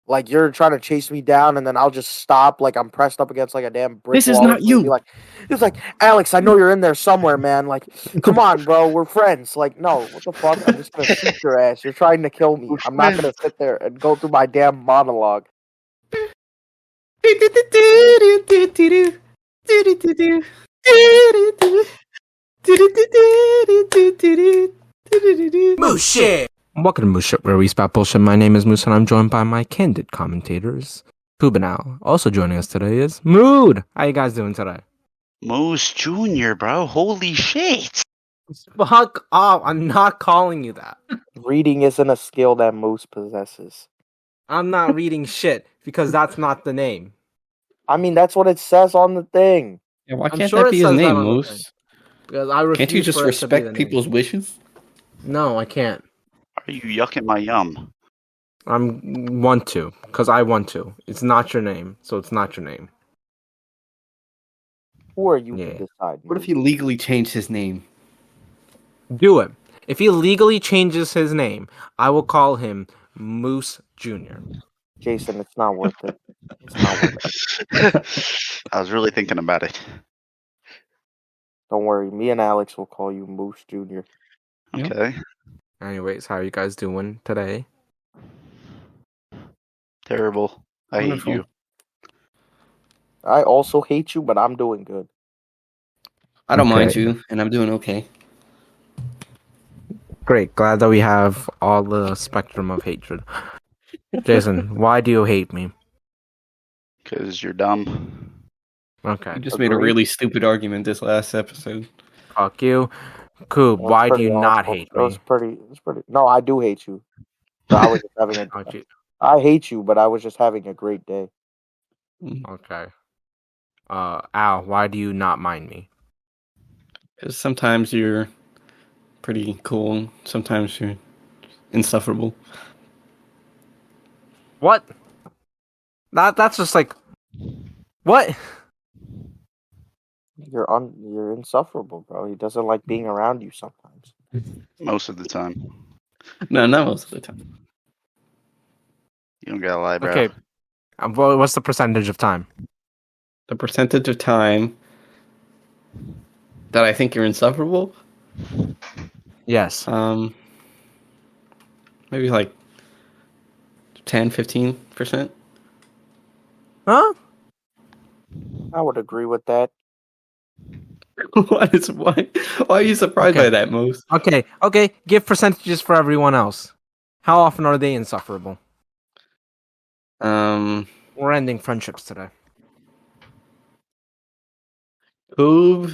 Like you're trying to chase me down, and then I'll just stop, like I'm pressed up against like a damn brick This is wall. not Be you. like, it's like Alex, I know you're in there somewhere, man. Like, come on, bro, we're friends. Like, no, what the fuck? I'm just gonna shoot your ass. You're trying to kill me. I'm not gonna sit there and go through my damn monologue. Moose shit. Welcome to Moose Shit, where we spout bullshit. My name is Moose, and I'm joined by my candid commentators, Kubanal. Also joining us today is Mood. How you guys doing today? Moose Jr., bro. Holy shit. Fuck off! I'm not calling you that. Reading isn't a skill that Moose possesses. I'm not reading shit because that's not the name. I mean, that's what it says on the thing. Yeah, why I'm can't sure that it be his says that name, on the Moose? thing. Because I refuse. Can't you just for it to be the respect name. people's wishes? No, I can't. Are you yucking my yum? Want to, because I want to. It's not your name, so it's not your name. Who are you Yeah. to decide? What if Moose? he legally changed his name? Do it. If he legally changes his name, I will call him Moose Jr. Jason, it's not worth it. It's not worth it. I was really thinking about it. Don't worry, me and Alex will call you Moose Jr. Yep. Okay. Anyways, how are you guys doing today? Terrible. I hate Wonderful. you. I also hate you, but I'm doing good. I don't mind Okay. you, and I'm doing okay. Great. Glad that we have all the spectrum of hatred. Jason, why do you hate me? Because you're dumb. Okay. You just made a Agreed. really stupid argument this last episode. Fuck you. Koob, That's why do pretty you not awful. hate That was me? pretty. It's pretty. No, I do hate you. But I was just having a. Oh, gee. I hate you, but I was just having a great day. Okay. Al, why do you not mind me? Because sometimes you're pretty cool, sometimes you're insufferable. What? That's just like... What? You're insufferable, bro. He doesn't like being around you sometimes. Most of the time. No, not most of the time. You don't gotta lie, bro. Okay. What's the percentage of time? The percentage of time that I think you're insufferable, Yes. maybe like 10, 15%. Huh? I would agree with that. Why are you surprised Okay. by that, Moose? Okay. Give percentages for everyone else. How often are they insufferable? We're ending friendships today. Oob.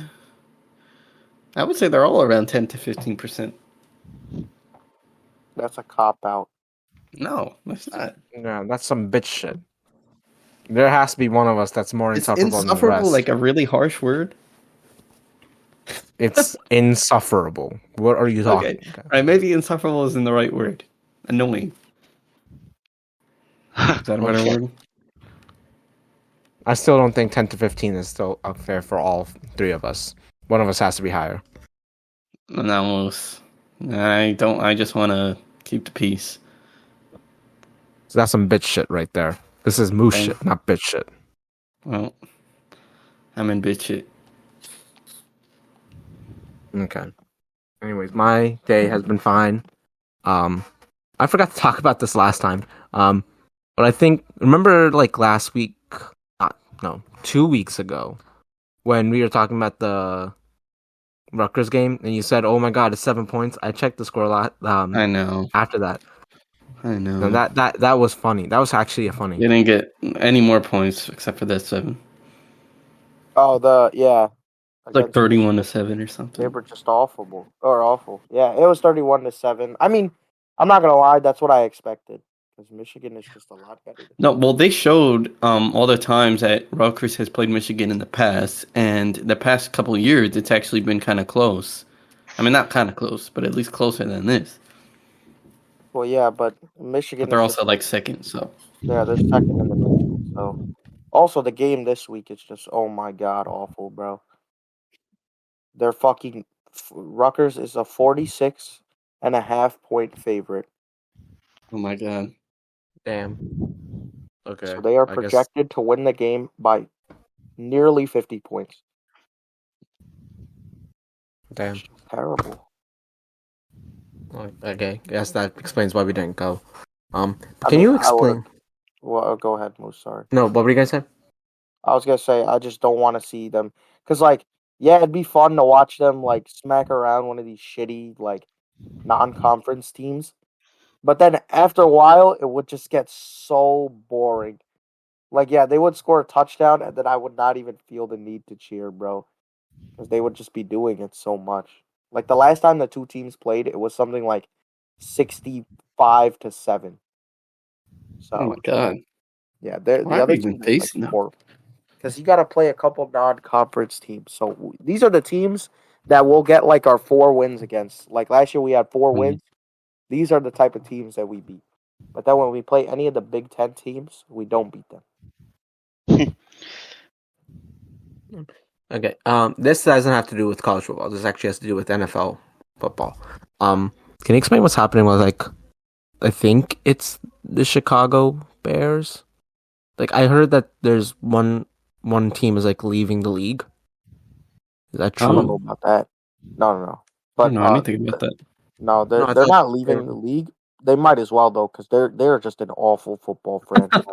I would say they're all around 10 to 15%. That's a cop out. No, that's not. Yeah, that's some bitch shit. There has to be one of us that's more Is insufferable than the insufferable rest. like a really harsh word? It's insufferable. What are you talking Okay. about? All right, maybe insufferable isn't the right word. Annoying. Is that a better Okay. word? I still don't think 10 to 15 is still unfair for all three of us. One of us has to be higher. No, Moose. I don't. I just want to keep the peace. So that's some bitch shit right there. This is moose Okay. shit, not bitch shit. Well, I'm in bitch shit. Okay. Anyways, my day has been fine. I forgot to talk about this last time. But I think remember like last week, 2 weeks ago, when we were talking about the Rutgers game, and you said, "Oh my God, it's 7 points." I checked the score a lot. I know. After that, I know. no, that was funny. That was actually funny. You didn't get any more points except for that 7. Oh, yeah. It's like Against 31 to 7 or They something. were just awful. Yeah, it was 31-7. I mean, I'm not gonna lie, that's what I expected. Because Michigan is just a lot better. No, well, they showed all the times that Rutgers has played Michigan in the past, and the past couple of years, it's actually been kind of close. I mean, not kind of close, but at least closer than this. Well, yeah, but Michigan. But they're is also just, like second, so. yeah, they're second in the nation. So, also the game this week is just oh my god awful, bro. They're fucking Rutgers is a 46.5 point favorite. Oh my god. Damn. Okay. So they are I guess. projected to win the game by nearly 50 points. Damn. Terrible. Okay. Yes, that explains why we didn't go. I Can mean, you I would. explain? Well, go ahead, Moose. Sorry. No, what were you guys saying? I was gonna say I just don't want to see them because, like, yeah, it'd be fun to watch them like smack around one of these shitty like non-conference teams. But then after a while, it would just get so boring. Like, yeah, they would score a touchdown, and then I would not even feel the need to cheer, bro, because they would just be doing it so much. Like the last time the two teams played, it was something like 65-7. Oh my So god. yeah, Why the are we other even team was like facing them? horrible because you got to play a couple non-conference teams. So these are the teams that we'll get like our 4 wins against. Like last year, we had 4 wins. These are the type of teams that we beat. But then when we play any of the Big Ten teams, we don't beat them. Okay. This doesn't have to do with college football. This actually has to do with NFL football. Can you explain what's happening with like? I think it's the Chicago Bears. Like I heard that there's one team is like leaving the league. Is that I don't true? know about that. No. I But don't know anything about that. no, No, I they're thought not they leaving were. the league. They might as well though, because they're just an awful football franchise.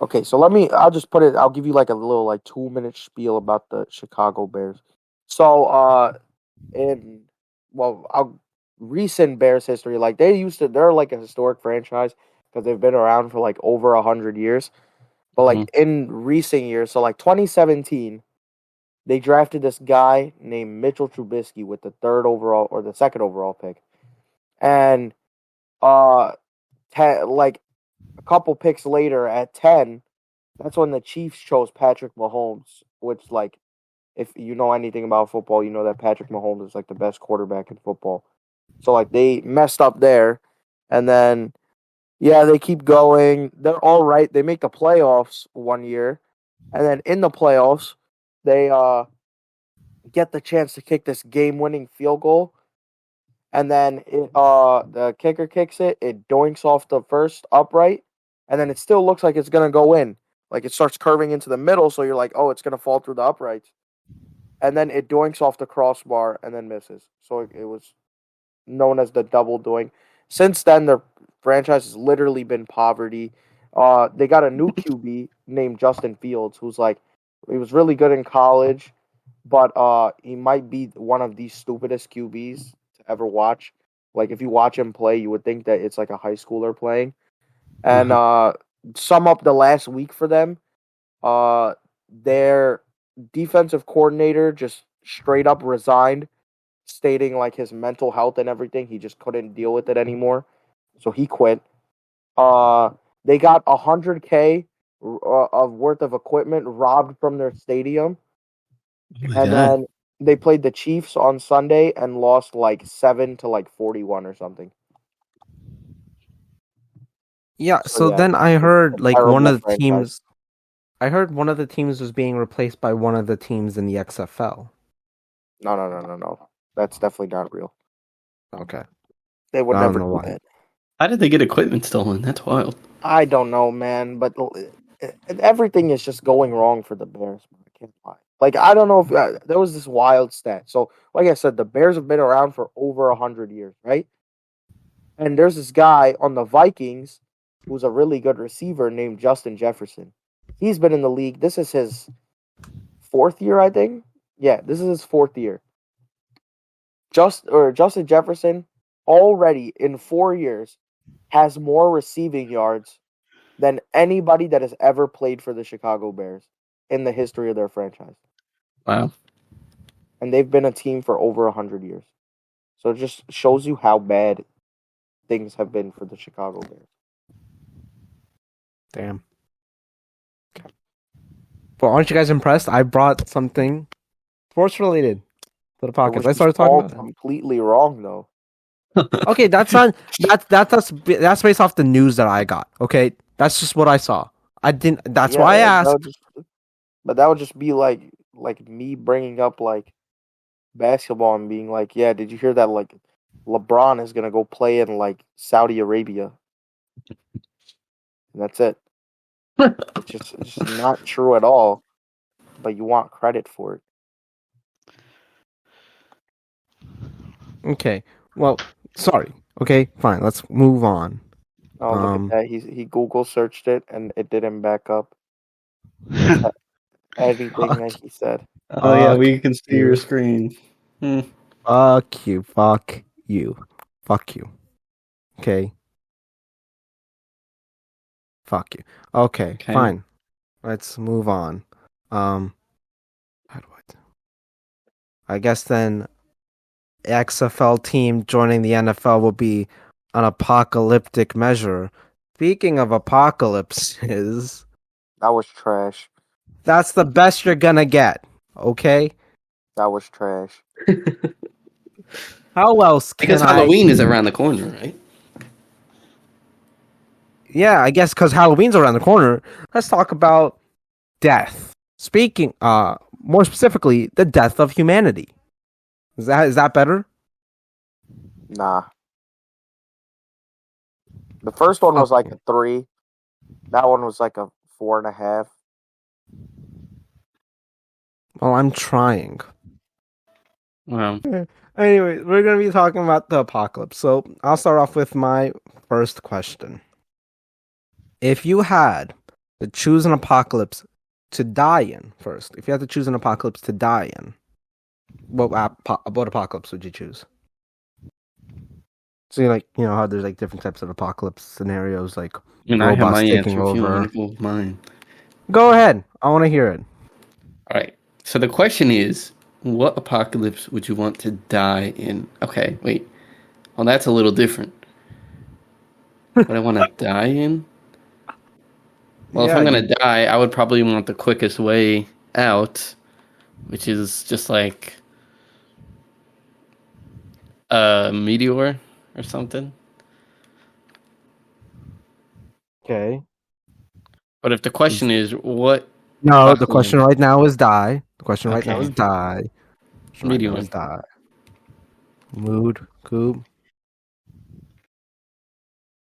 Okay, so I'll just put it. I'll give you like a little like 2 minute spiel about the Chicago Bears. So in recent Bears history, like they're like a historic franchise because they've been around for like over 100 years. But like in recent years, so like 2017, they drafted this guy named Mitchell Trubisky with the third overall or the second overall pick, and uh, like a couple picks later at 10, that's when the Chiefs chose Patrick Mahomes, which like if you know anything about football, you know that Patrick Mahomes is like the best quarterback in football. So like they messed up there, and then yeah, they keep going. They're all right. They make the playoffs one year, and then in the playoffs, they get the chance to kick this game-winning field goal, and then the kicker kicks it. It doinks off the first upright, and then it still looks like it's gonna go in. Like it starts curving into the middle, so you're like, oh, it's gonna fall through the uprights, and then it doinks off the crossbar and then misses. So it was known as the double doink. Since then, their franchise has literally been poverty. They got a new QB named Justin Fields, who's like he was really good in college, but he might be one of the stupidest QBs to ever watch. Like if you watch him play, you would think that it's like a high schooler playing. And sum up the last week for them, their defensive coordinator just straight up resigned, stating like his mental health and everything. He just couldn't deal with it anymore, so he quit. They got 100K of worth of equipment robbed from their stadium, Oh my and god. then they played the Chiefs on Sunday and lost like 7-41 or something. Yeah. So So yeah, then I it's heard a like one terrible of the franchise. teams. I heard one of the teams was being replaced by one of the teams in the XFL. No. That's definitely not real. Okay. They would I don't never know do why. that. How did they get equipment stolen? That's wild. I don't know, man, but everything is just going wrong for the Bears. I can't lie. Like I don't know if there was this wild stat. So, like I said, the Bears have been around for over 100 years, right? And there's this guy on the Vikings who's a really good receiver named Justin Jefferson. He's been in the league. This is his fourth year, I think. Yeah, this is his fourth year. Justin Jefferson already in 4 years has more receiving yards than anybody that has ever played for the Chicago Bears in the history of their franchise. Wow. And they've been a team for over 100 years. So it just shows you how bad things have been for the Chicago Bears. Damn. Okay. But aren't you guys impressed? I brought something sports related to the podcast. I started talking all about it. completely wrong, though. Okay, that's not that's based off the news that I got. Okay, that's just what I saw. I didn't. That's why I asked. But that would just be like me bringing up like basketball and being like, yeah, did you hear that? Like LeBron is gonna go play in like Saudi Arabia. And that's it. It's just not true at all. But you want credit for it. Okay. Well, sorry. Okay, fine. Let's move on. Oh, look at that. He Google searched it and it didn't back up anything that he said. Oh yeah, we Fuck can see you. your screen. Fuck you. Fuck you. Fuck you. Okay. Fuck you. Okay, Okay. fine. Let's move on. How do I guess then XFL team joining the NFL will be an apocalyptic measure. Speaking of apocalypses, That was trash. that's the best you're gonna get. Okay? That was trash. How else can Because Halloween is around the corner, right? Yeah, I guess because Halloween's around the corner. Let's talk about death. Speaking, more specifically, the death of humanity. Is that better? Nah. The first one was like a 3. That one was like a 4.5. Well, I'm trying. Wow. Anyway, we're gonna be talking about the apocalypse. So I'll start off with my first question. If you had to choose an apocalypse to die in first, if you had to choose an apocalypse to die in, what apocalypse would you choose? So you know how there's like different types of apocalypse scenarios, like And I have robots my taking answer if you over. want to go with mine. Go ahead. I want to hear it. All right. So the question is, what apocalypse would you want to die in? Okay, wait. Well, that's a little different. What I want to die in? Well, if Yeah, I'm going to die, I would probably want the quickest way out, which is just like a meteor or something. Okay. But if the question is, what No, the apocalypse? question right now is die. The question right now Okay. is die. Meteor. Is die. Mood, Coop.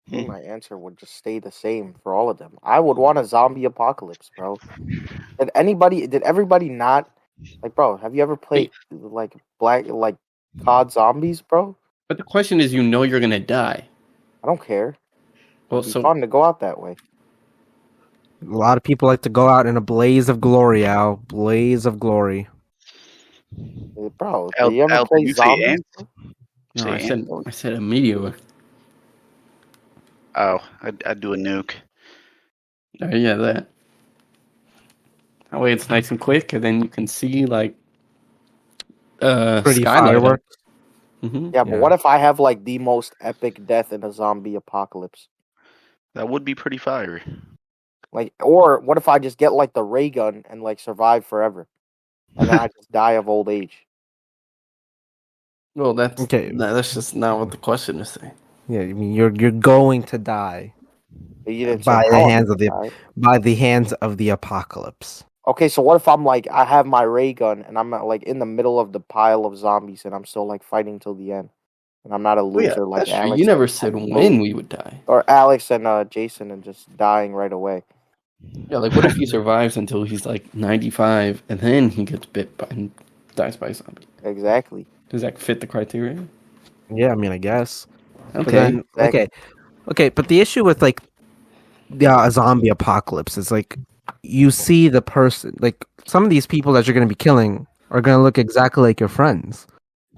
I think my answer would just stay the same for all of them. I would want a zombie apocalypse, bro. Did everybody not like, bro, have you ever played like COD Zombies, bro? But the question is, you know you're going to die. I don't care. Well, It'd be so fun to go out that way. A lot of people like to go out in a blaze of glory, Al. Blaze of glory. Bro, Al, do you ever Al, play did you say zombies? ants? no, Say ants? I said a meteor. Oh, I'd do a nuke. Oh, yeah, that. That way it's nice and quick, and then you can see like Pretty skylight. fireworks. Mm-hmm. Yeah, but what if I have like the most epic death in a zombie apocalypse? That would be pretty fiery. Like, or what if I just get like the ray gun and like survive forever, and then I just die of old age? Well, that's Okay. that's just not what the question is saying. Yeah, I mean you're going to die You didn't by say the how I'm hands of gonna die. by the hands of the apocalypse. Okay, so what if I'm like I have my ray gun and I'm like in the middle of the pile of zombies and I'm still like fighting till the end, and I'm not a loser like That's true. Alex. You never and- said when we would die. or Alex and Jason and just dying right away. Yeah, like what if he survives until he's like 95 and then he gets bit by and dies by a zombie? Exactly. Does that fit the criteria? Yeah, I mean I guess. But Okay. then, Exactly. okay. But the issue with like a zombie apocalypse is like you see the person, like some of these people that you're going to be killing are going to look exactly like your friends.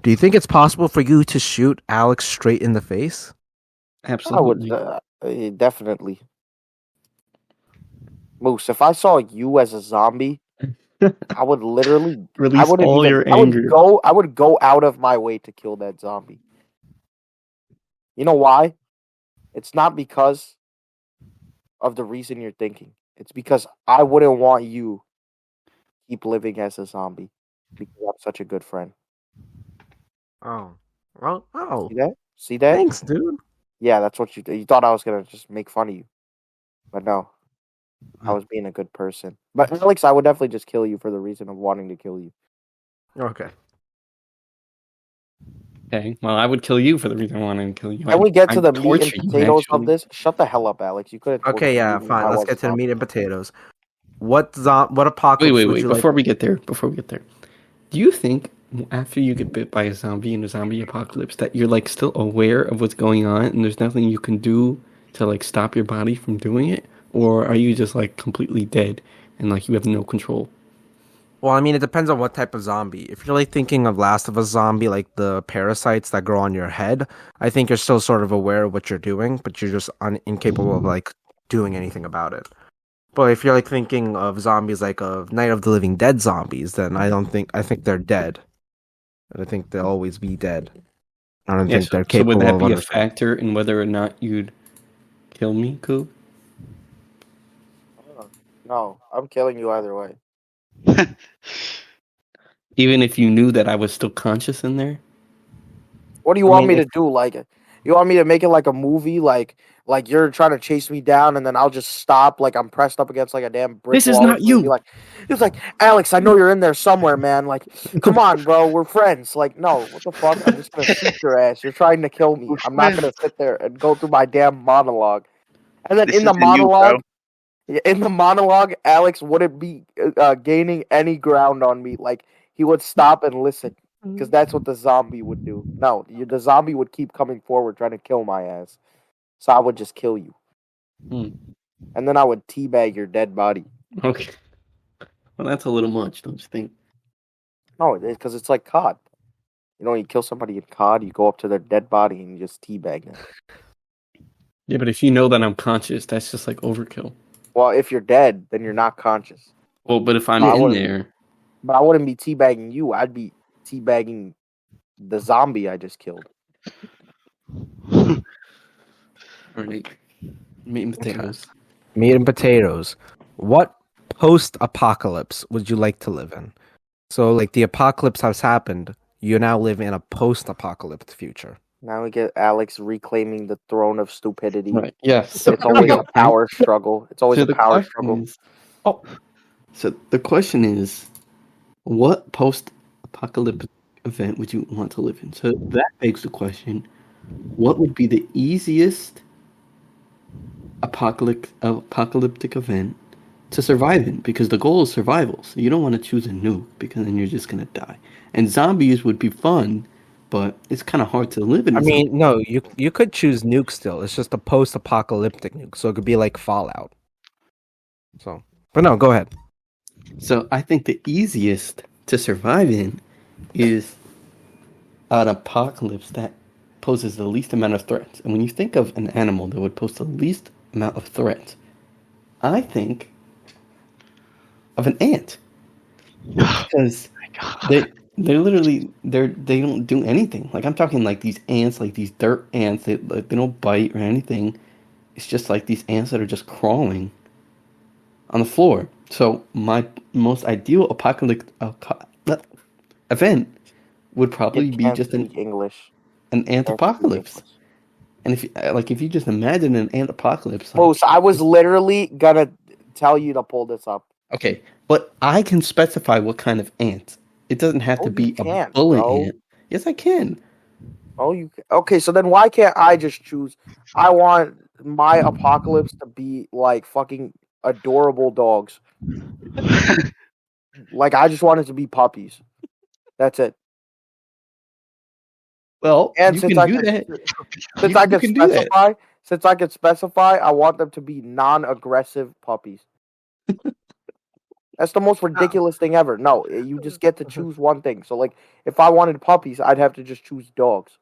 Do you think it's possible for you to shoot Alex straight in the face? Absolutely. I would definitely. Moose, if I saw you as a zombie, I would literally Release all your anger. I would go out of my way to kill that zombie. You know why? It's not because of the reason you're thinking. It's because I wouldn't want you to keep living as a zombie because I'm such a good friend. Oh, well, oh, See that? See that? thanks, dude. Yeah, that's what you thought I was gonna just make fun of you, but no, I was being a good person. But Alex, I would definitely just kill you for the reason of wanting to kill you. Okay. Okay, well, I would kill you for the reason I wanted to kill you. Can we get to I'd the meat and torture you, potatoes of actually. this? Shut the hell up, Alex. You couldn't. Okay, yeah, fine. My Let's wife's get to the mom. meat and potatoes. What apocalypse would Wait. you Before like? we get there, do you think after you get bit by a zombie in a zombie apocalypse that you're like still aware of what's going on and there's nothing you can do to like stop your body from doing it, or are you just like completely dead and like you have no control? Well, I mean, it depends on what type of zombie. If you're like thinking of Last of Us zombie, like the parasites that grow on your head, I think you're still sort of aware of what you're doing, but you're just incapable of like doing anything about it. But if you're like thinking of zombies like of Night of the Living Dead zombies, then I think they're dead. And I think they'll always be dead. I don't Yeah, think they're so would capable that of be a understanding. factor in whether or not you'd kill me, Coop? No, I'm killing you either way. Even if you knew that I was still conscious in there? What do you I want mean, me to do? Like, you want me to make it like a movie? Like you're trying to chase me down, and then I'll just stop. Like I'm pressed up against like a damn brick this is wall or not something. Be you. like, it's like Alex. I know you're in there somewhere, man. Like, come on, bro. We're friends. Like, no, what the fuck? I'm just gonna shoot your ass. You're trying to kill me. We're I'm not gonna friends. sit there and go through my damn monologue. And then This isn't you, bro. in the monologue, Alex wouldn't be gaining any ground on me. Like he would stop and listen, because that's what the zombie would do. No, the zombie would keep coming forward trying to kill my ass. So I would just kill you, Hmm. and then I would teabag your dead body. Okay. Well, that's a little much, don't you think? No, because it's like COD. You know, you kill somebody in COD, you go up to their dead body and you just teabag them. Yeah, but if you know that I'm conscious, that's just like overkill. Well, if you're dead, then you're not conscious. Well, but if I'm I in wouldn't- there, But I wouldn't be teabagging you. I'd be teabagging the zombie I just killed. right? Meat and potatoes. Meat and potatoes. What post-apocalypse would you like to live in? So, like the apocalypse has happened, you now live in a post-apocalypse future. Now we get Alex reclaiming the throne of stupidity. Right. Yes. So It's always a power struggle. It's always So a the power question struggle. is, so the question is, what post-apocalyptic event would you want to live in? So that begs the question: what would be the easiest apocalyptic event to survive in? Because the goal is survival, so you don't want to choose a nuke because then you're just gonna die. And zombies would be fun, but it's kind of hard to live in. I mean, no, you could choose nuke still. It's just a post-apocalyptic nuke, so it could be like Fallout. So, but no, go ahead. So I think the easiest to survive in is an apocalypse that poses the least amount of threats. And when you think of an animal that would pose the least amount of threats, I think of an ant. Because they literally they don't do anything. Like I'm talking like these ants, like these dirt ants. They don't bite or anything. It's just like these ants that are just crawling on the floor. So my most ideal apocalyptic event would probably You be can't just speak English. an ant Can't speak apocalypse. English. And if you just imagine an ant apocalypse, like, Bruce, I was literally gonna tell you to pull this up. okay, but I can specify what kind of ant. It doesn't have to Oh, be you a can't, bullet bro. ant. Yes, I can. Oh, okay? So then why can't I just choose? I want my apocalypse to be like fucking adorable dogs. Like I just want it to be puppies. That's it. Well, And you since can I do could, that. since I You could can do that. specify, I want them to be non-aggressive puppies. That's the most ridiculous thing ever. No, you just get to choose one thing. So like, if I wanted puppies, I'd have to just choose dogs.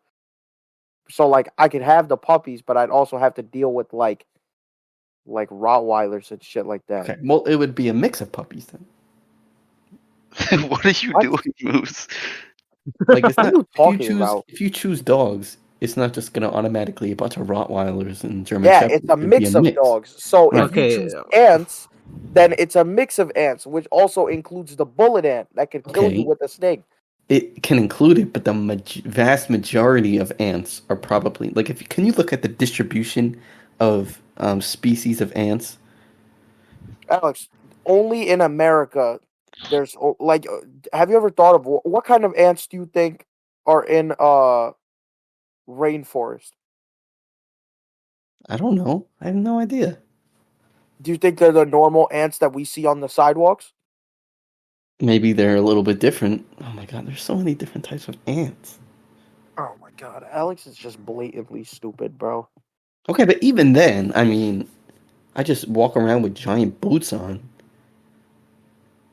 So like, I could have the puppies, but I'd also have to deal with like Rottweilers and shit like that. Okay. Well, it would be a mix of puppies then. What are you doing, Moose? Like it's What are not you talking about? if you choose dogs, it's not just gonna automatically a bunch of Rottweilers and German Yeah, Shepherds. it's a It'd be mix of dogs. So Right. if you Okay. choose ants, then it's a mix of ants, which also includes the bullet ant that could kill you Okay. with a sting. It can include it, but the vast majority of ants are probably like can you look at the distribution of species of ants? Alex, only in America, there's like, have you ever thought of what kind of ants do you think are in rainforest? I don't know. I have no idea. Do you think they're the normal ants that we see on the sidewalks? Maybe they're a little bit different. Oh my god, there's so many different types of ants. Oh my god, Alex is just blatantly stupid, bro. Okay, but even then, I mean, I just walk around with giant boots on.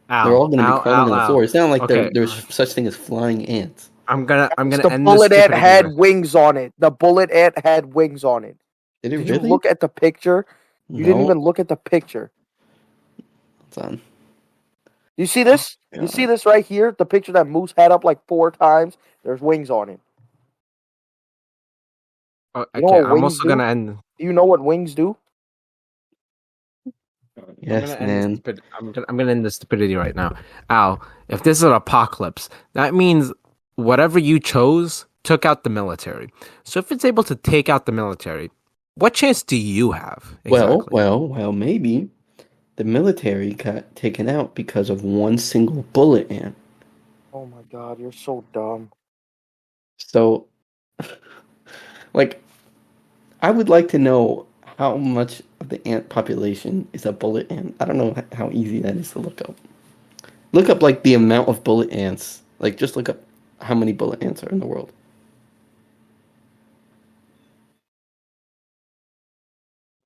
They're all going to be crawling on the floor. It's not like Okay, there's such thing as flying ants. I'm gonna The end this bullet ant stupidity had here. wings on it. The bullet ant had wings on it. Did it Did you really? look at the picture? You didn't No. even look at the picture. It's on. You see this? Oh, You see God. this right here? The picture that Moose had up like 4 times. There's wings on it. Oh, You know okay, what I'm wings also do? gonna end. Do you know what wings do? Yes, man. I'm gonna end the stupidity right now. Al, if this is an apocalypse, that means whatever you chose took out the military. So if it's able to take out the military, what chance do you have? Exactly. Well, maybe the military got taken out because of one single bullet ant. Oh my god, you're so dumb. So, like, I would like to know how much of the ant population is a bullet ant. I don't know how easy that is to look up. Look up, like, the amount of bullet ants. Like, just look up how many bullet ants are in the world.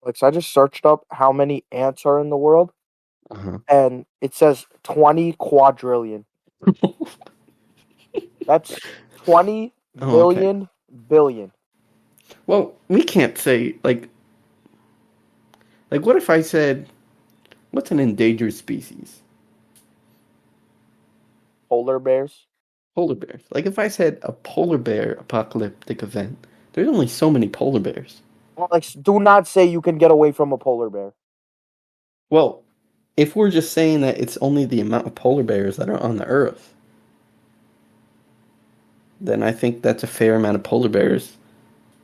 Like, so I just searched up how many ants are in the world, Uh-huh. and it says 20 quadrillion. That's 20 Oh, okay. million billion. Well, we can't say, like, what if I said, what's an endangered species? Polar bears. Polar bears. Like, if I said a polar bear apocalyptic event, there's only so many polar bears. Alex, do not say you can get away from a polar bear. Well, if we're just saying that it's only the amount of polar bears that are on the Earth, then I think that's a fair amount of polar bears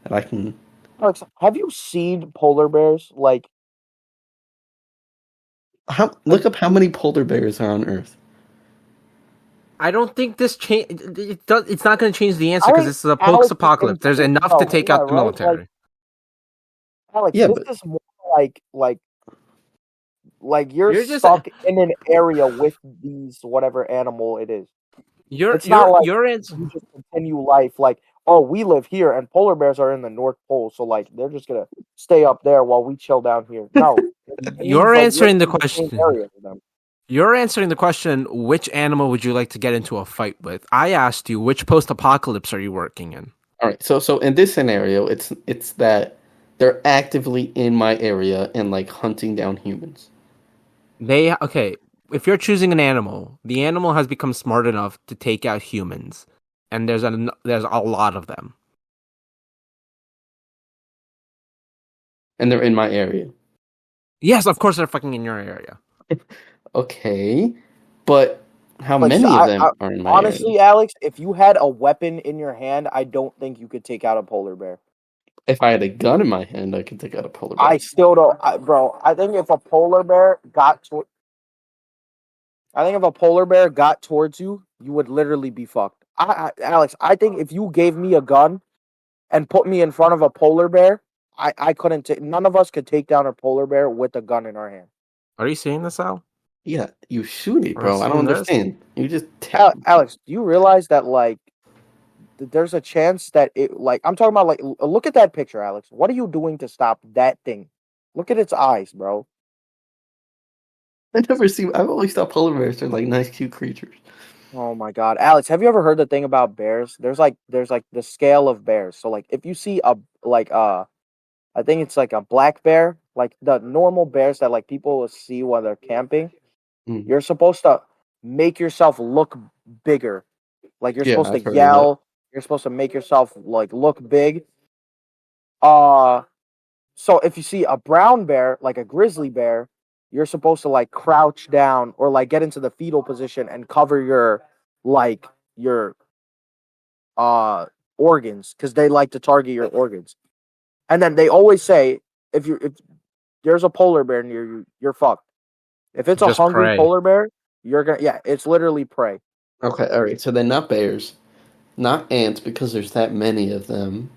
that I can. Alex, have you seen polar bears? Like, Look up how many polar bears are on Earth. I don't think this change. It's not going to change the answer I because think this is a Alex is post-apocalypse. There's enough to no, take yeah, out the right? military. Alex, Yeah, this but is more like you're You're just stuck in an area with these whatever animal it is. your It's not like your answer. you just continue life like, oh, we live here and polar bears are in the North Pole, so like they're just gonna stay up there while we chill down here. No, it means, You're like, answering the in the same question. area with them. You're answering the question, which animal would you like to get into a fight with? I asked you, which post-apocalypse are you working in? all right. So in this scenario, it's that they're actively in my area and like hunting down humans. Okay, if you're choosing an animal, the animal has become smart enough to take out humans, and there's a lot of them. And they're in my area. Yes, of course they're fucking in your area. Okay, but how Like, many of them are in my honestly, area? Alex, if you had a weapon in your hand, I don't think you could take out a polar bear. If I had a gun in my hand, I could take out a polar bear. I still don't, bro. I think if a polar bear got towards you, you would literally be fucked. Alex, I think if you gave me a gun and put me in front of a polar bear, I couldn't. None of us could take down a polar bear with a gun in our hand. Are you seeing this, Al? Yeah, you shoot it, Or bro. I don't seeing this? understand. You just Alex, do you realize that like there's a chance that it like I'm talking about like look at that picture, Alex. What are you doing to stop that thing? Look at its eyes, bro. I never see. I've always thought polar bears are like nice, cute creatures. Oh my god, Alex, have you ever heard the thing about bears? There's like the scale of bears. So like if you see a like I think it's like a black bear, like the normal bears that like people will see while they're camping. Mm. You're supposed to make yourself look bigger. Like you're Yeah, supposed I've to heard of that. yell. You're supposed to make yourself like look big. So if you see a brown bear, like a grizzly bear, you're supposed to like crouch down or like get into the fetal position and cover your organs because they like to target your organs. And then they always say if there's a polar bear near you, you're fucked. If it's a Just hungry pray. polar bear, you're gonna it's literally prey. Okay, all right. So they're not bears. Not ants, because there's that many of them.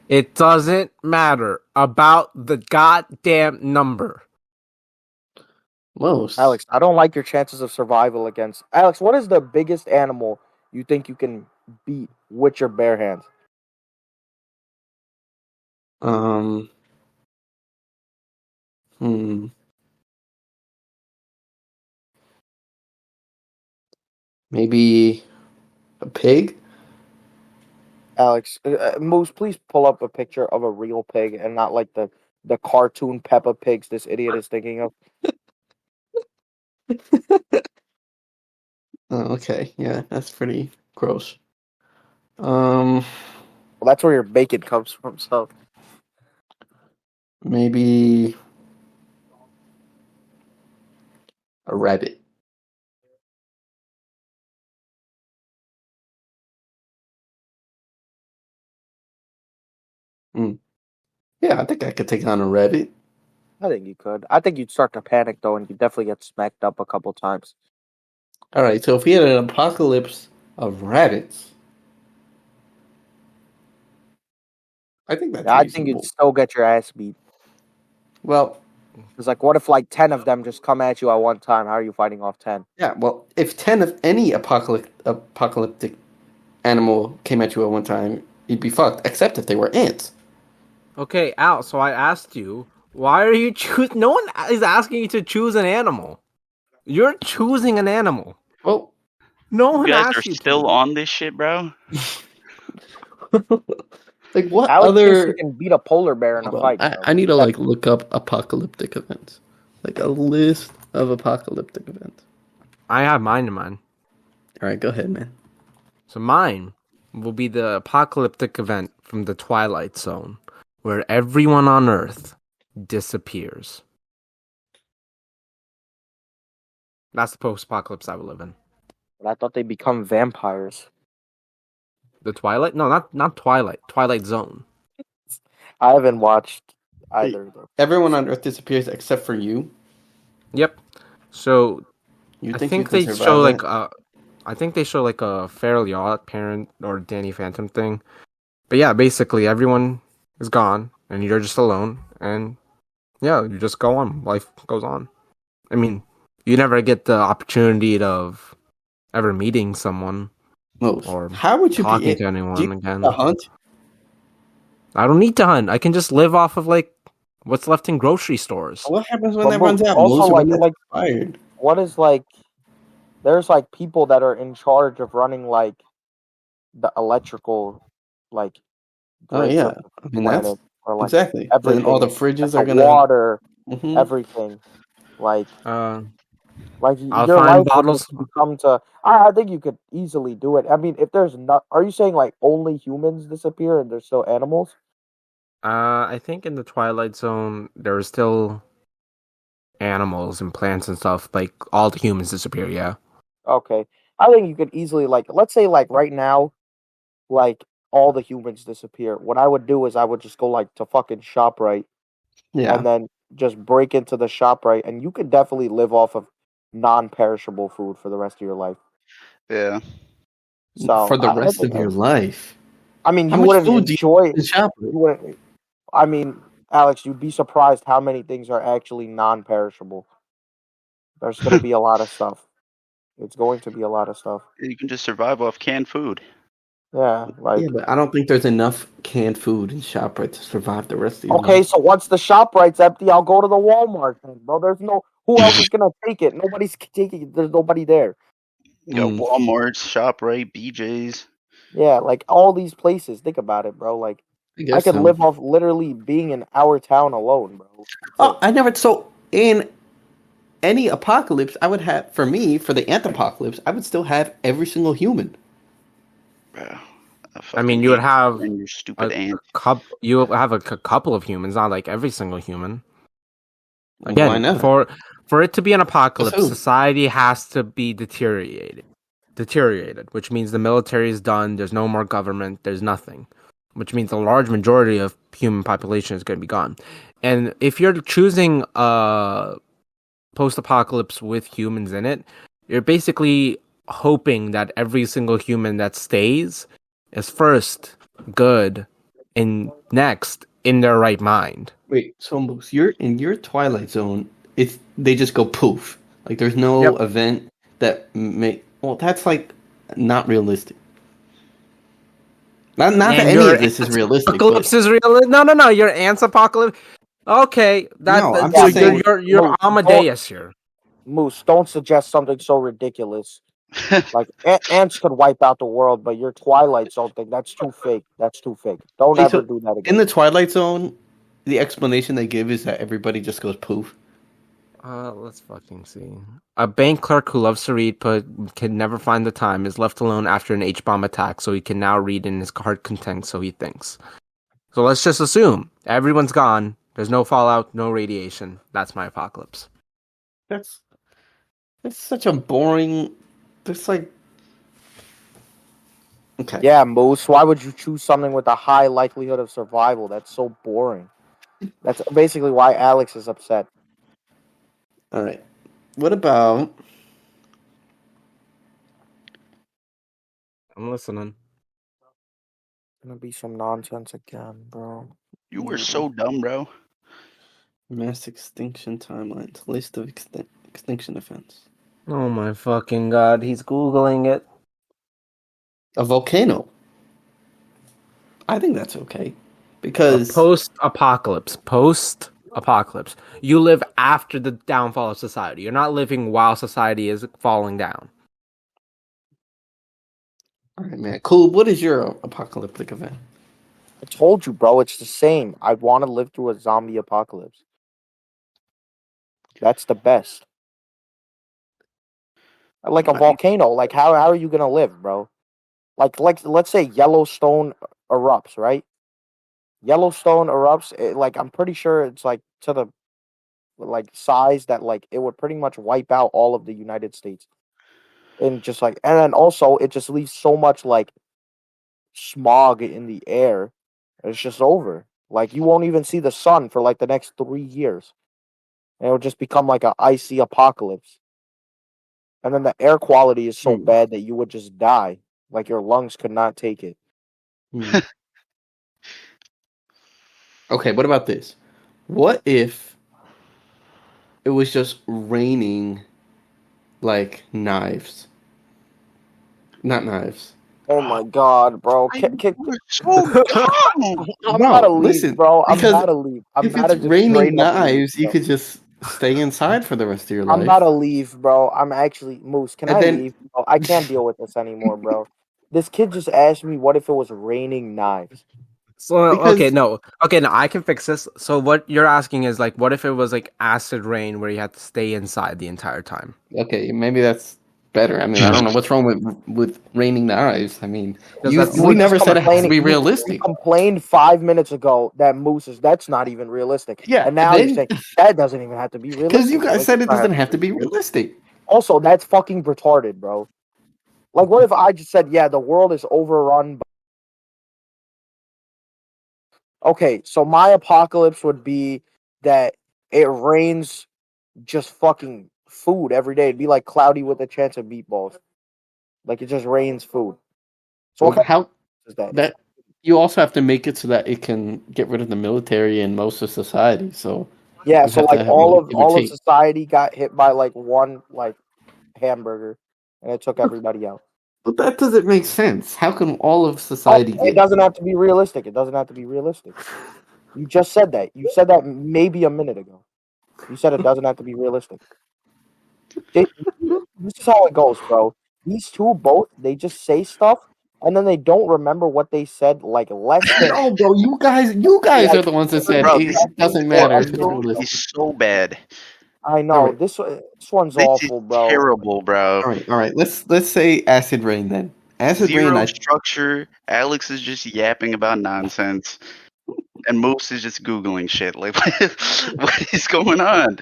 It doesn't matter about the goddamn number. Most. Alex, I don't like your chances of survival against Alex. What is the biggest animal you think you can beat with your bare hands? Um. Hmm. Maybe a pig. Alex, Moose, please pull up a picture of a real pig and not like the cartoon Peppa Pigs this idiot is thinking of. Oh, okay. Yeah, that's pretty gross. Um. Well, that's where your bacon comes from. So Maybe a rabbit. Hmm. Yeah, I think I could take on a rabbit. I think you could. I think you'd start to panic though, and you definitely get smacked up a couple times. All right. So if we had an apocalypse of rabbits, I think that's Yeah, I think you'd reasonable. still get your ass beat. Well, It's like, what if like 10 of them just come at you at one time? How are you fighting off 10? yeah. Well, if 10 of any apocalyptic animal came at you at one time, you'd be fucked. Except if they were ants. Okay, Al, so I asked you, why are you choose? No one is asking you to choose an animal. You're choosing an animal. Well, No You one guys are asked you still to. on this shit, bro. like what Alex thinks he other? can beat a polar bear in a Hold on. fight, bro. I need to like look up apocalyptic events, like a list of apocalyptic events. I have mine in mind. All right, go ahead, man. So mine will be the apocalyptic event from the Twilight Zone, where everyone on Earth disappears. That's the post-apocalypse I will live in. But I thought they become vampires. The Twilight? No, not Twilight. Twilight Zone. I haven't watched either of them. Everyone on Earth disappears except for you. Yep. So You I think think you they can show survive like I think they show like a Fairly Odd Parent or Danny Phantom thing. But yeah, basically everyone is gone and you're just alone, and yeah, you just go on. Life goes on. I mean, you never get the opportunity of ever meeting someone Most. or How would you talking be? to anyone Do you again. a hunt? I don't need to hunt. I can just live off of like what's left in grocery stores. What happens when But that runs out? also, Most when that's like, expired. what is like? There's like people that are in charge of running like the electrical, like Oh grids yeah, of the I mean that's planet, or like exactly. Then all everything, the like fridges the are gonna. water, Mhm. everything, like Uh, like I'll your find life would bottles. just become to. I think you could easily do it. I mean, if there's not, are you saying like only humans disappear and there's still animals? I think in the Twilight Zone there are still animals and plants and stuff. Like all the humans disappear. Yeah. Okay, I think you could easily like, let's say like right now, like all the humans disappear. What I would do is I would just go like to fucking ShopRite Yeah. and then just break into the ShopRite, and you could definitely live off of non-perishable food for the rest of your life. Yeah. So For the I rest think of your life. I mean, How you much wouldn't food do enjoy. you shop with? You wouldn't. I mean, Alex, you'd be surprised how many things are actually non-perishable. There's going to be a lot of stuff. It's going to be a lot of stuff. You can just survive off canned food. Yeah, Yeah, like but I don't think there's enough canned food in ShopRite to survive the rest of your okay. life. So once the ShopRite's empty, I'll go to the Walmart then, bro. There's no. Who else is gonna take it? Nobody's taking it. There's nobody there. You got Mm. Walmart, ShopRite, BJ's. Yeah, like all these places. Think about it, bro. Like I I guess could so. live off literally being in our town alone, bro. That's Oh, it. I never. So in any apocalypse, I would have for me for the anthropocalypse, I would still have every single human. Bro, I mean, you would have and your stupid ant. You will have a couple of humans, not like every single human. Like, why Again, not? for it to be an apocalypse, who? society has to be deteriorated, which means the military is done. There's no more government. There's nothing, which means a large majority of human population is going to be gone. And if you're choosing a post-apocalypse with humans in it, you're basically hoping that every single human that stays is first good and next in their right mind. Wait, so Moose, you're in your Twilight Zone. They just go poof. Like there's no event that make. Well, that's like not realistic. Not that any of this is realistic. Apocalypse is real. No. Your aunt's apocalypse. Okay, I'm just saying. You're Amadeus here. Moose, don't suggest something so ridiculous. Like ants could wipe out the world, but your Twilight Zone thing, that's too fake. That's too fake. Don't ever do that again. In the Twilight Zone, the explanation they give is that everybody just goes poof. Let's fucking see. A bank clerk who loves to read but can never find the time is left alone after an H-bomb attack, so he can now read in his heart content, so he thinks. So let's just assume everyone's gone. There's no fallout, no radiation. That's my apocalypse. That's such a boring. It's like. Okay. Yeah, Moose. Why would you choose something with a high likelihood of survival? That's so boring. That's basically why Alex is upset. All right. What about? I'm listening. Gonna be some nonsense again, bro. You were so dumb, bro. Mass extinction timelines. List of extinction events. Oh my fucking god, he's Googling it. A volcano. I think that's okay. Because Post-apocalypse. You live after the downfall of society. You're not living while society is falling down. All right, man. Cool. What is your apocalyptic event? I told you, bro. It's the same. I want to live through a zombie apocalypse. That's the best. Like a volcano. Like how are you gonna live, bro? Like let's say Yellowstone erupts, right? Yellowstone erupts. Like I'm pretty sure it's like to the like size that like it would pretty much wipe out all of the United States, and just like and then also it just leaves so much like smog in the air. It's just over. Like you won't even see the sun for like the next 3 years. And it'll just become like an icy apocalypse. And then the air quality is so bad that you would just die. Like your lungs could not take it. Okay, what about this? What if it was just raining like knives? Not knives. Oh my god, bro. I'm about to leave, listen, bro. I'm about to leave. If it's raining knives, you could just stay inside for the rest of your life. I'm about to leave, bro. I'm actually Moose. Can I leave? Bro? I can't deal with this anymore, bro. This kid just asked me what if it was raining knives. So okay, no, I can fix this. So what you're asking is like, what if it was like acid rain where you had to stay inside the entire time? Okay, maybe that's better. I mean, I don't know what's wrong with raining knives. I mean, we never said it has to be realistic. You complained 5 minutes ago that Moose that's not even realistic. Yeah, and now you're saying that doesn't even have to be realistic. Because you guys said it doesn't have to be realistic. Also, that's fucking retarded, bro. Like, what if I just said, yeah, the world is overrun by... Okay, so my apocalypse would be that it rains just fucking food every day. It'd be like cloudy with a chance of meatballs. Like, it just rains food. So how is that? You also have to make it so that it can get rid of the military and most of society. So yeah, so like all of society got hit by like one like hamburger, and it took everybody out. But that doesn't make sense. How can all of society? It doesn't have to be realistic. It doesn't have to be realistic. You just said that. You said that maybe a minute ago. You said it doesn't have to be realistic. This is how it goes, bro. These two both, they just say stuff, and then they don't remember what they said, like, less than... No, bro, you guys are the ones that said it doesn't matter. He's so bad. I know. Right. This one's awful, bro. Terrible, bro. All right. Let's say acid rain then. Acid rain. Structure. Alex is just yapping about nonsense, and Moose is just googling shit. Like, what is going on?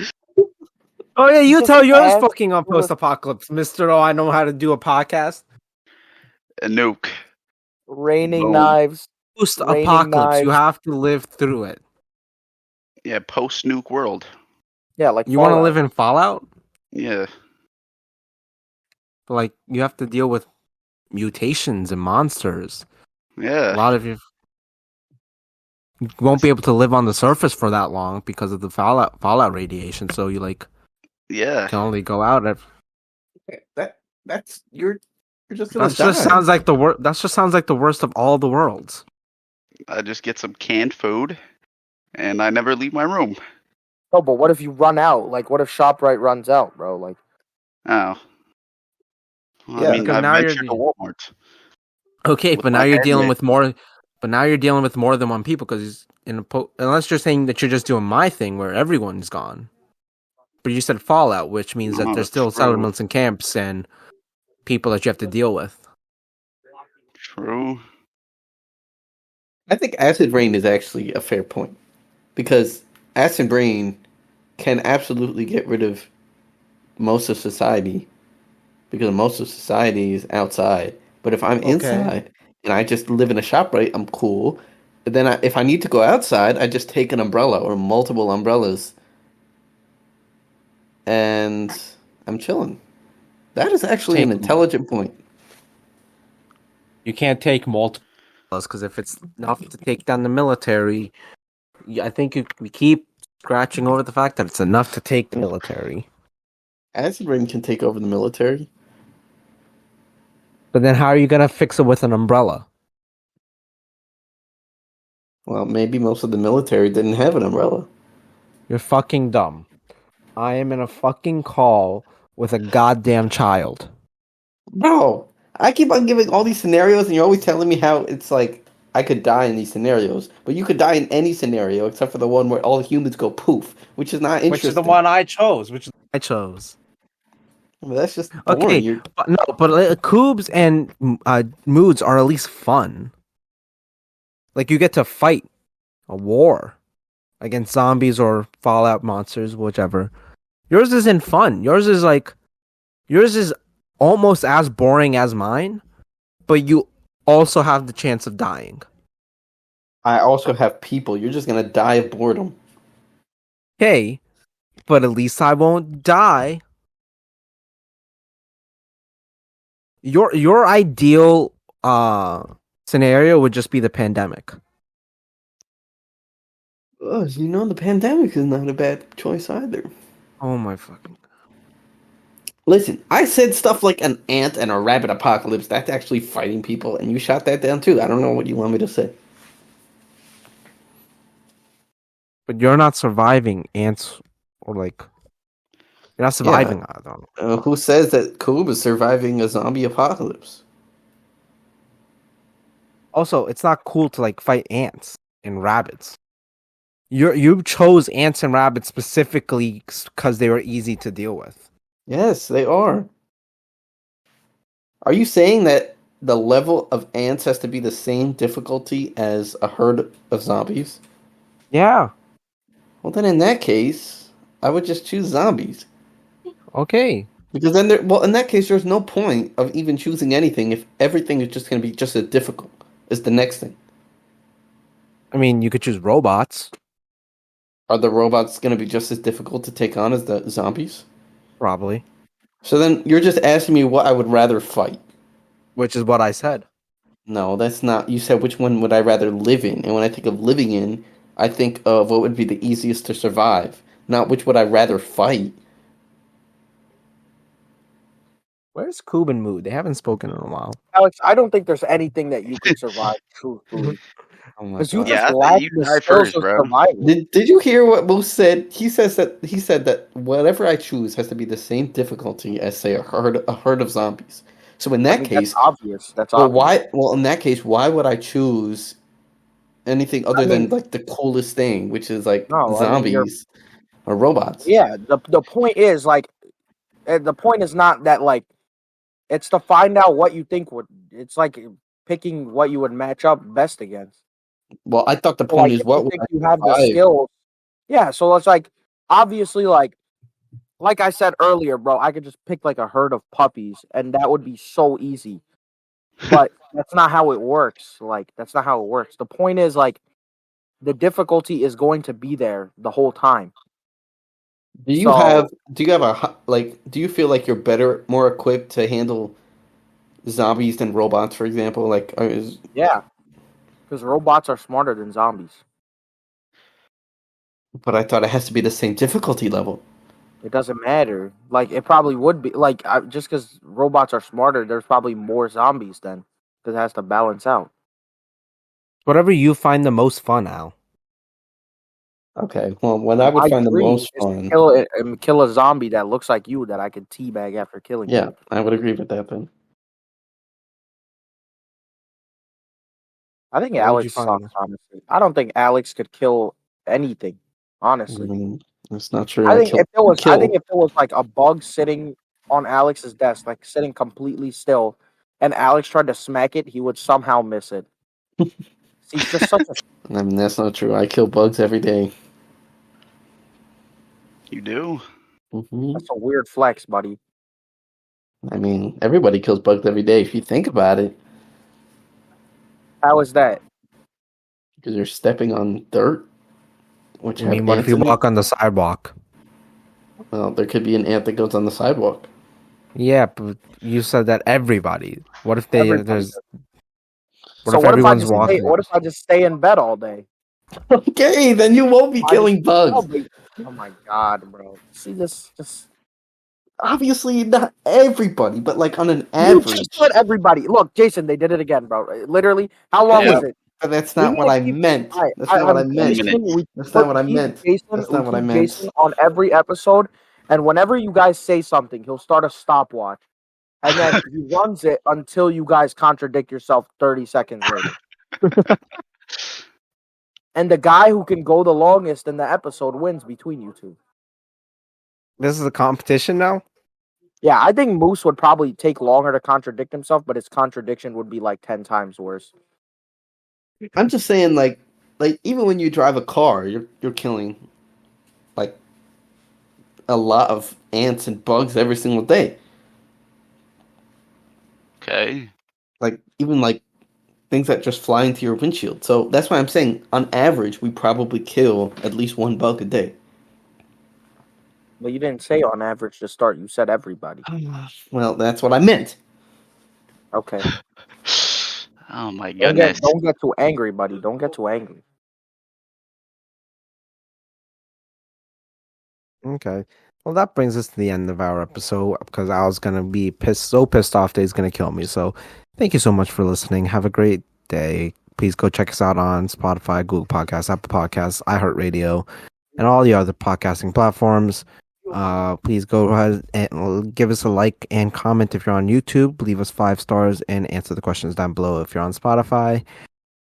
Oh yeah, you tell yours fucking on post-apocalypse, Mister. Oh, I know how to do a podcast. A nuke. Raining knives. Post-apocalypse, you have to live through it. Yeah, post-nuke world. Yeah, like you want to live in Fallout? Yeah. But like you have to deal with mutations and monsters. A Yeah. lot of you won't be able to live on the surface for that long because of the fallout radiation. So you like Yeah. can only go out. That's you're just gonna That just die. sounds like the worst. That just sounds like the worst of all the worlds. I just get some canned food, and I never leave my room. Oh, but what if you run out? Like, what if ShopRite runs out, bro? Like, Oh. Well, Yeah, I mean, because I now ventured to Walmart. okay, with but my now you're hand dealing raised. with more. But now you're dealing with more than one people because unless you're saying that you're just doing my thing where everyone's gone. But you said fallout, which means that Oh, there's that's still true. settlements and camps and people that you have to deal with. True. I think acid rain is actually a fair point because acid rain can absolutely get rid of most of society because most of society is outside. But if I'm Okay. inside and I just live in a shop, right, I'm cool. But then if I need to go outside, I just take an umbrella or multiple umbrellas and I'm chilling. That is actually an Take intelligent point. You can't take multiple because if it's enough to take down the military, I think we keep scratching over the fact that it's enough to take the military. Acid rain can take over the military. But then how are you gonna fix it with an umbrella? Well, maybe most of the military didn't have an umbrella. You're fucking dumb. I am in a fucking call with a goddamn child. Bro, I keep on giving all these scenarios, and you're always telling me how it's like I could die in these scenarios, but you could die in any scenario except for the one where all humans go poof, which is not Which is the interesting. one I chose. I chose. I mean, that's just boring. Okay, but Coobs and Moods are at least fun. Like you get to fight a war against zombies or Fallout monsters, whichever. Yours isn't fun. Yours is almost as boring as mine, but you also have the chance of dying. I also have people. You're just gonna die of boredom. Okay, but at least I won't die. Your ideal scenario would just be the pandemic. Ugh, you know, the pandemic is not a bad choice either. Oh my fucking. Listen, I said stuff like an ant and a rabbit apocalypse. That's actually fighting people, and you shot that down too. I don't know what you want me to say. But you're not surviving ants or like you're not surviving. I don't know. Who says that Coob is surviving a zombie apocalypse? Also, it's not cool to like fight ants and rabbits. You chose ants and rabbits specifically because they were easy to deal with. Yes, they are. Are you saying that the level of ants has to be the same difficulty as a herd of zombies? Yeah. Well, then in that case, I would just choose zombies. Okay. Because then, in that case, there's no point of even choosing anything if everything is just going to be just as difficult as the next thing. I mean, you could choose robots. Are the robots going to be just as difficult to take on as the zombies? Probably. So then you're just asking me what I would rather fight. Which is what I said. No, that's not. You said which one would I rather live in? And when I think of living in, I think of what would be the easiest to survive, not which would I rather fight. Where's Coob and Mood? They haven't spoken in a while. Alex, I don't think there's anything that you could survive truthfully. Oh my Because you god. just Yeah, lack you the die skills first, of bro. survival. Did you hear what Moose said? He said that whatever I choose has to be the same difficulty as say a herd of zombies. So in that case, that's obvious. That's well, obvious. why? Well, in that case, why would I choose anything other than like the coolest thing, which is like No, I mean, zombies or robots? yeah. The point is like, the point is not that like, it's to find out what you think would. It's like picking what you would match up best against. Well, I thought the So, point like, is if what you would think I you have the survive? skills, yeah. So it's like obviously like I said earlier, bro. I could just pick like a herd of puppies, and that would be so easy. But that's not how it works. Like that's not how it works. The point is like the difficulty is going to be there the whole time. Do you So- have do you feel like you're better, more equipped to handle zombies than robots, for example? Yeah, because robots are smarter than zombies. But I thought it has to be the same difficulty level. It doesn't matter. Like it probably would be. Like just because robots are smarter, there's probably more zombies then, because it has to balance out. Whatever you find the most fun, Al. Okay, well, what I would My find the dream most is to fun. kill a zombie that looks like you that I could teabag after killing. Yeah, You. I would agree with that then. I think What would you Alex find? sucks. Honestly, I don't think Alex could kill anything. Honestly, That's not true. I think if there was, kill. like a bug sitting on Alex's desk, like sitting completely still, and Alex tried to smack it, he would somehow miss it. He's just such a. I mean, that's not true. I kill bugs every day. You do? Hmm. That's a weird flex, buddy. I mean, everybody kills bugs every day if you think about it. How is that? Because you're stepping on dirt, which I have mean, what if ants you in it. walk on the sidewalk? Well, there could be an ant that goes on the sidewalk. Yeah, but you said that everybody. What if Everybody there's? does. What So if what if I everyone's just walking? what if I just stay in bed all day? Okay, then you won't be killing bugs. Oh my god, bro! See this? Just Obviously, not everybody, but like on an you average. just let everybody look, Jason. They did it again, bro. Literally, how long Yeah. was it? But that's not what I meant. That's not what I meant. That's not what I meant. That's not what I meant. Jason on every episode, and whenever you guys say something, he'll start a stopwatch, and then he runs it until you guys contradict yourself 30 seconds later. And the guy who can go the longest in the episode wins between you two. This is a competition now. Yeah, I think Moose would probably take longer to contradict himself, but his contradiction would be like 10 times worse. I'm just saying, like even when you drive a car, you're killing like a lot of ants and bugs every single day. Okay. Like even like things that just fly into your windshield. So that's why I'm saying, on average, we probably kill at least one bug a day. But you didn't say on average to start. You said everybody. Well, that's what I meant. Okay. Oh my goodness. Don't get too angry, buddy. Don't get too angry. Okay. Well, that brings us to the end of our episode because Al's gonna be pissed off that he's gonna kill me. So, thank you so much for listening. Have a great day. Please go check us out on Spotify, Google Podcasts, Apple Podcasts, iHeartRadio, and all the other podcasting platforms. Please go ahead and give us a like and comment if you're on YouTube. Leave us 5 stars and answer the questions down below if you're on Spotify.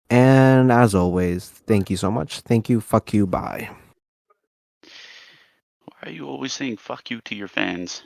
And as always, thank you so much. Thank you. Fuck you. Bye. Why are you always saying fuck you to your fans?